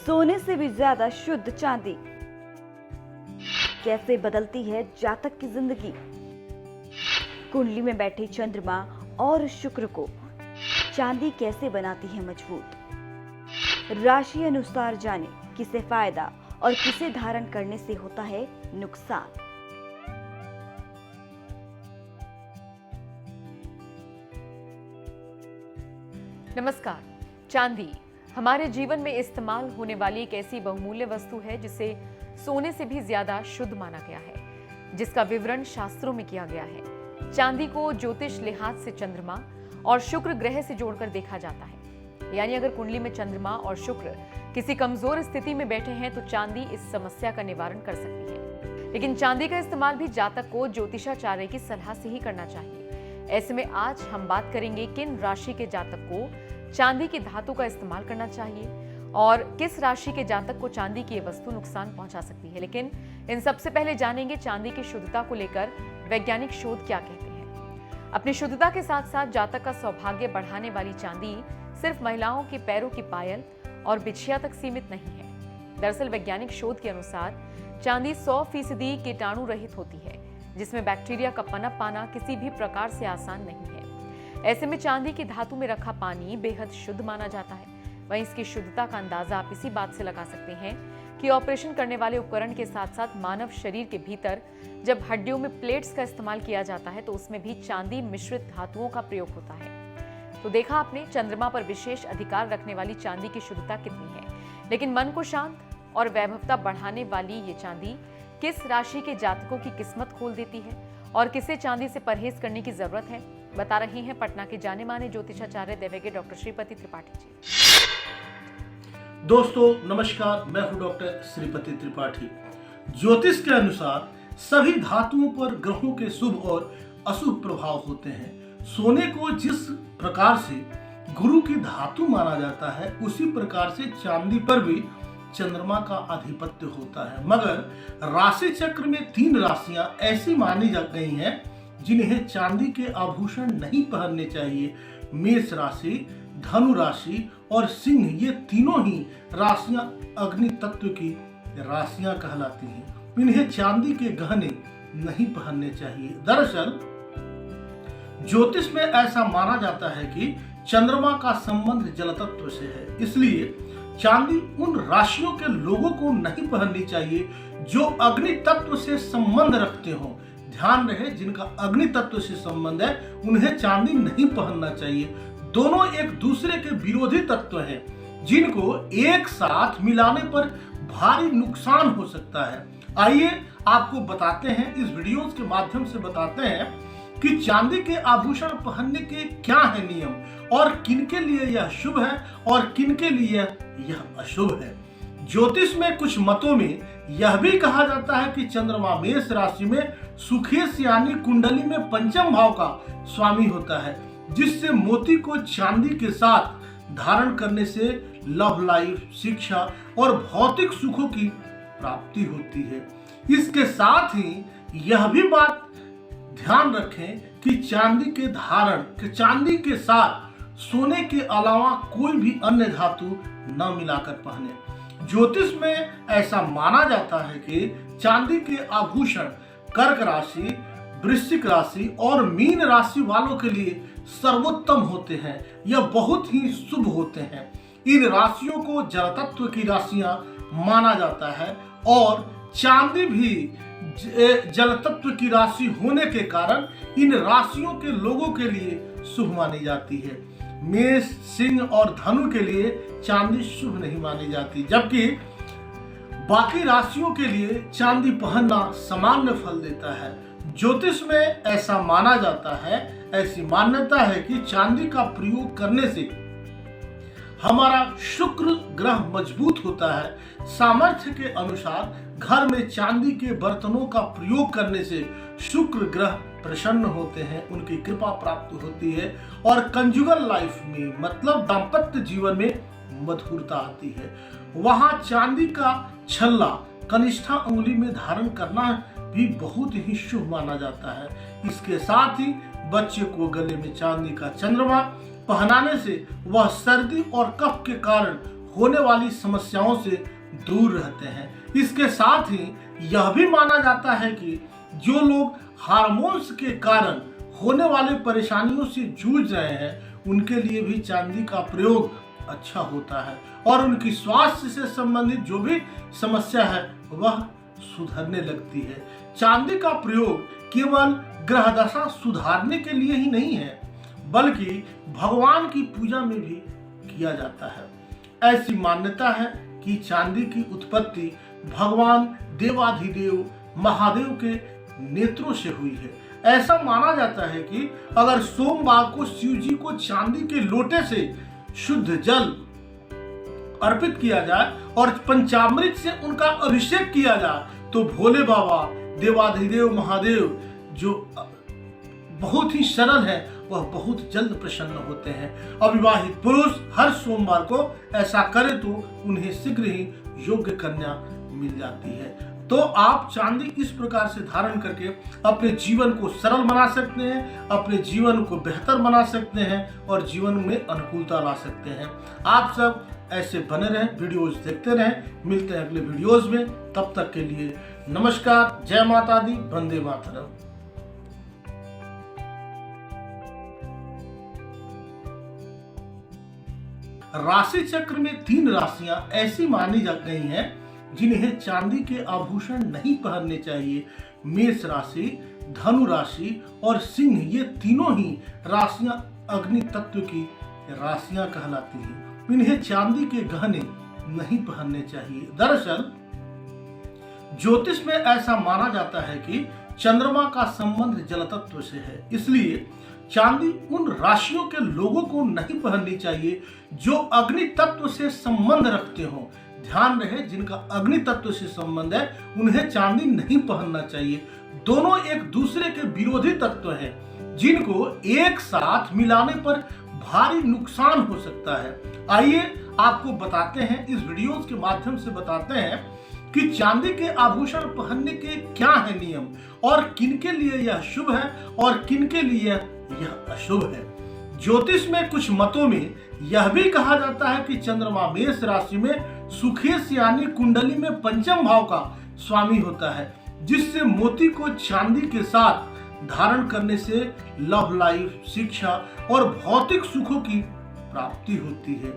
सोने से भी ज्यादा शुद्ध चांदी कैसे बदलती है जातक की जिंदगी। कुंडली में बैठे चंद्रमा और शुक्र को चांदी कैसे बनाती है मजबूत। राशि अनुसार जाने किसे फायदा और किसे धारण करने से होता है नुकसान। नमस्कार। चांदी हमारे जीवन में इस्तेमाल होने वाली एक ऐसी बहुमूल्य वस्तु है जिसे सोने से भी ज्यादा शुद्ध माना गया है, जिसका विवरण शास्त्रों में किया गया है। चांदी को ज्योतिष लिहाज से चंद्रमा और शुक्र ग्रह से जोड़कर देखा जाता है। यानी अगर कुंडली में चंद्रमा और शुक्र किसी कमजोर स्थिति में बैठे हैं तो चांदी इस समस्या का निवारण कर सकती है। लेकिन चांदी का इस्तेमाल भी जातक को ज्योतिषाचार्य की सलाह से ही करना चाहिए। ऐसे में आज हम बात करेंगे किन राशि के जातक को चांदी की धातु का इस्तेमाल करना चाहिए और किस राशि के जातक को चांदी की वस्तु नुकसान पहुंचा सकती है। लेकिन इन सबसे पहले जानेंगे चांदी की शुद्धता को लेकर वैज्ञानिक शोध क्या कहते हैं। अपनी शुद्धता के साथ साथ जातक का सौभाग्य बढ़ाने वाली चांदी सिर्फ महिलाओं के पैरों की पायल और बिछिया तक सीमित नहीं है। दरअसल वैज्ञानिक शोध के अनुसार चांदी 100% कीटाणु रहित होती है, जिसमें बैक्टीरिया का पनप पाना किसी भी प्रकार से आसान नहीं है। ऐसे में चांदी की धातु में रखा पानी बेहद शुद्ध माना जाता है। वहीं इसकी शुद्धता का अंदाजा आप इसी बात से लगा सकते हैं कि ऑपरेशन करने वाले उपकरण के साथ साथ मानव शरीर के भीतर जब हड्डियों में प्लेट्स का इस्तेमाल किया जाता है तो उसमें भी चांदी मिश्रित धातुओं का प्रयोग होता है। तो देखा आपने चंद्रमा पर विशेष अधिकार रखने वाली चांदी की शुद्धता कितनी है, लेकिन मन को शांत और वैभवता बढ़ाने वाली ये चांदी किस राशि के जातकों की किस्मत खोल देती है और किसे चांदी से परहेज करने की जरूरत है, बता रही हैं पटना के जाने माने ज्योतिषाचार्य दैवेज्ञ डॉक्टर श्रीपति त्रिपाठी जी। दोस्तों नमस्कार, मैं हूं डॉक्टर श्रीपति त्रिपाठी। ज्योतिष के अनुसार सभी धातुओं पर ग्रहों के शुभ और अशुभ प्रभाव होते हैं। सोने को जिस प्रकार से गुरु की धातु माना जाता है, उसी प्रकार से चांदी पर भी चंद्रमा का आधिपत्य होता है। मगर राशि चक्र में 3 राशियां ऐसी मानी जा गई हैं जिन्हें चांदी के आभूषण नहीं पहनने चाहिए। मेष राशि, धनु राशि और सिंह, ये तीनों ही राशियां अग्नि तत्व की राशियां कहलाती हैं। इन्हें चांदी के गहने नहीं पहनने चाहिए। दरअसल ज्योतिष में ऐसा माना जाता है कि चंद्रमा का संबंध जल तत्व से है, इसलिए चांदी उन राशियों के लोगों को नहीं पहननी चाहिए जो अग्नि तत्व से संबंध रखते हो। ध्यान रहे, जिनका अग्नि तत्व से संबंध है उन्हें चांदी नहीं पहनना चाहिए। दोनों एक दूसरे के विरोधी तत्व हैं, जिनको एक साथ मिलाने पर भारी नुकसान हो सकता है। आइए आपको बताते हैं, इस वीडियोस के माध्यम से बताते हैं कि चांदी के आभूषण पहनने के क्या है नियम और किनके लिए यह शुभ है और किनके लिए यह अशुभ है। ज्योतिष में कुछ मतों में यह भी कहा जाता है कि चंद्रमा मेष राशि में सुखेश यानी कुंडली में पंचम भाव का स्वामी होता है, जिससे मोती को चांदी के साथ धारण करने से लव लाइफ, शिक्षा और भौतिक सुखों की प्राप्ति होती है। इसके साथ ही यह भी बात ध्यान रखें कि चांदी के साथ सोने के अलावा कोई भी अन्य धातु न मिलाकर पहने। ज्योतिष में ऐसा माना जाता है कि चांदी के आभूषण कर्क राशि, वृश्चिक राशि और मीन राशि वालों के लिए सर्वोत्तम होते हैं। यह बहुत ही शुभ होते हैं। इन राशियों को जल तत्व की राशियां माना जाता है और चांदी भी जल तत्व की राशि होने के कारण इन राशियों के लोगों के लिए शुभ मानी जाती है। मेष, सिंह और धनु के लिए चांदी शुभ नहीं मानी जाती, जबकि बाकी राशियों के लिए चांदी पहनना सामान्य फल देता है। ज्योतिष में ऐसा माना जाता है, ऐसी मान्यता है कि चांदी का प्रयोग करने से हमारा शुक्र ग्रह मजबूत होता है। सामर्थ्य के अनुसार घर में चांदी के बर्तनों का प्रयोग करने से शुक्र ग्रह प्रसन्न होते हैं, उनकी कृपा प्राप्त होती है और कंजुगल लाइफ में मतलब दाम्पत्य जीवन में मधुरता आती है। वहां चांदी का छल्ला कनिष्ठा उंगली में धारण करना भी बहुत ही शुभ माना जाता है। इसके साथ ही बच्चे को गले में चांदी का चंद्रमा पहनाने से वह सर्दी और कफ के कारण होने वाली समस्याओं से दूर रहते हैं। इसके साथ ही यह भी माना जाता है कि जो लोग हार्मोन्स के कारण होने वाले परेशानियों से जूझ रहे हैं उनके लिए भी चांदी का प्रयोग अच्छा होता है और उनकी स्वास्थ्य से संबंधित जो भी समस्या है वह सुधरने लगती है। चांदी का प्रयोग केवल ग्रह दशा सुधारने के लिए ही नहीं है बल्कि भगवान की पूजा में भी किया जाता है। ऐसी मान्यता है कि चांदी की उत्पत्ति भगवान देवाधिदेव महादेव के नेत्रों से हुई है। ऐसा माना जाता है कि अगर सोमवार को शिव जी को चांदी के लोटे से शुद्ध जल अर्पित किया जाए और पंचामृत से उनका अभिषेक किया जाए तो भोले बाबा देवाधिदेव महादेव जो बहुत ही सरल है वह बहुत जल्द प्रसन्न होते हैं। अविवाहित पुरुष हर सोमवार को ऐसा करे तो उन्हें शीघ्र ही योग्य कन्या मिल जाती है। तो आप चांदी इस प्रकार से धारण करके अपने जीवन को सरल बना सकते हैं, अपने जीवन को बेहतर बना सकते हैं और जीवन में अनुकूलता ला सकते हैं। आप सब ऐसे बने रहें, वीडियोज देखते रहें। मिलते हैं अगले वीडियोज में, तब तक के लिए नमस्कार, जय माता दी, वंदे मातरम। राशि चक्र में 3 राशियां ऐसी मानी जा गई हैं जिन्हें चांदी के आभूषण नहीं पहनने चाहिए। मेष राशि, धनु राशि और सिंह, ये तीनों ही राशियां अग्नि तत्व की राशियां कहलाती हैं। इन्हें चांदी के गहने नहीं पहनने चाहिए। दरअसल ज्योतिष में ऐसा माना जाता है कि चंद्रमा का संबंध जल तत्व से है, इसलिए चांदी उन राशियों के लोगों को नहीं पहननी चाहिए जो अग्नि तत्व से संबंध रखते हो। ध्यान रहे, जिनका अग्नि तत्व से संबंध है उन्हें चांदी नहीं पहनना चाहिए। दोनों एक दूसरे के विरोधी तत्व हैं जिनको एक साथ मिलाने पर भारी नुकसान हो सकता है। आइए आपको बताते हैं, इस वीडियो के माध्यम से बताते हैं कि चांदी के आभूषण पहनने के क्या है नियम और किनके लिए यह शुभ है और किनके लिए यह अशुभ है। ज्योतिष में कुछ मतों में यह भी कहा जाता है कि चंद्रमा मेष राशि में सुखेश यानी कुंडली में पंचम भाव का स्वामी होता है, जिससे मोती को चांदी के साथ धारण करने से लव लाइफ, शिक्षा और भौतिक सुखों की प्राप्ति होती है।